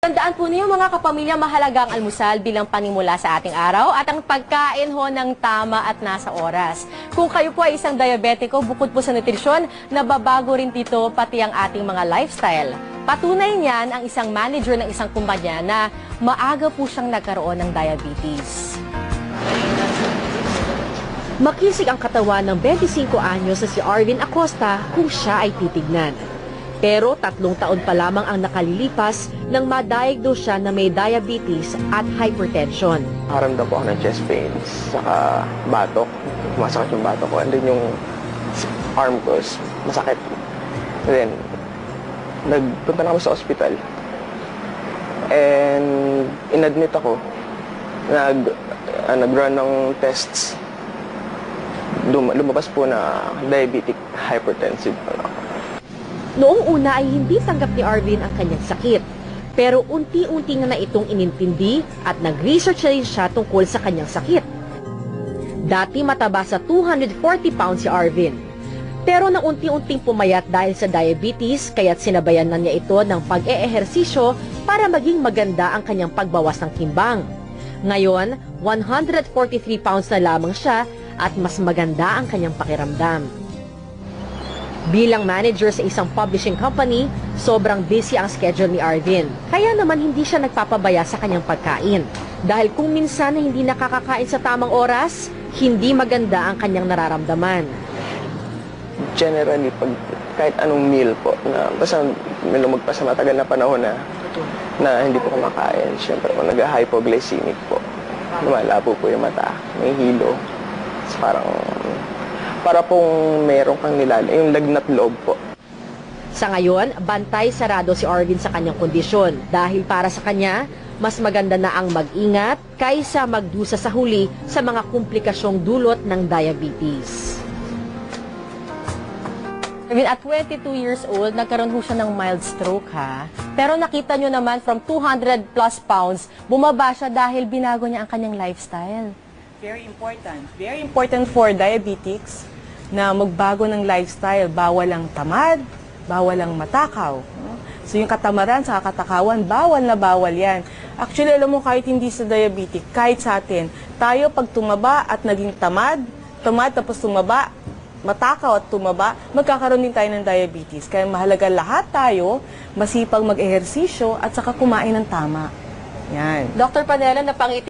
Tandaan po niyo mga kapamilya, mahalagang almusal bilang panimula sa ating araw at ang pagkain ho ng tama at nasa oras. Kung kayo po ay isang diabetiko, bukod po sa nutrisyon, nababago rin dito pati ang ating mga lifestyle. Patunay niyan ang isang manager ng isang kumpanya na maaga po siyang nagkaroon ng diabetes. Makisig ang katawan ng 25 anyos na si Arvin Acosta kung siya ay titignan. Pero 3 taon pa lamang ang nakalilipas nang ma-diagnose siya na may diabetes at hypertension. Nakaramdam po ako ng chest pains, saka batok. Masakit yung batok ko. And then yung arm ko is masakit. And then, nagpunta na ako sa ospital. And inadmit ako. Nag-run ng tests. Lumabas po na diabetic hypertensive ako. Noong una ay hindi tanggap ni Arvin ang kanyang sakit. Pero unti-unti na itong inintindi at nag-research rin siya tungkol sa kanyang sakit. Dati mataba sa 240 pounds si Arvin. Pero nang unti-unting pumayat dahil sa diabetes, kaya't sinabayan na niya ito ng pag-eehersisyo para maging maganda ang kanyang pagbawas ng timbang. Ngayon, 143 pounds na lamang siya at mas maganda ang kanyang pakiramdam. Bilang manager sa isang publishing company, sobrang busy ang schedule ni Arvin. Kaya naman hindi siya nagpapabaya sa kanyang pagkain. Dahil kung minsan na hindi nakakakain sa tamang oras, hindi maganda ang kanyang nararamdaman. Generally, kahit anong meal po, na basta may lumagpas sa matagal na panahon na hindi po kumakain, syempre po nag-hypoglycemic po. Lumalabo po yung mata, may hilo. Para pong meron kang yung lagnat loob po. Sa ngayon, bantay sarado si Arvin sa kanyang kondisyon dahil para sa kanya, mas maganda na ang mag-ingat kaysa magdusa sa huli sa mga komplikasyong dulot ng diabetes. At 22 years old, nagkaroon ho siya ng mild stroke ha. Pero nakita nyo naman from 200 plus pounds, bumaba siya dahil binago niya ang kanyang lifestyle. Very important. Very important for diabetics na magbago ng lifestyle. Bawal ang tamad, bawal ang matakaw. So yung katamaran sa katakawan, bawal na bawal yan. Actually, alam mo, kahit hindi sa diabetic, kahit sa atin, tayo pag tumaba at naging tamad tapos tumaba, matakaw at tumaba, magkakaroon din tayo ng diabetes. Kaya mahalaga lahat tayo, masipag mag-ehersisyo at saka kumain ng tama. Yan. Dr. Panela, napangiti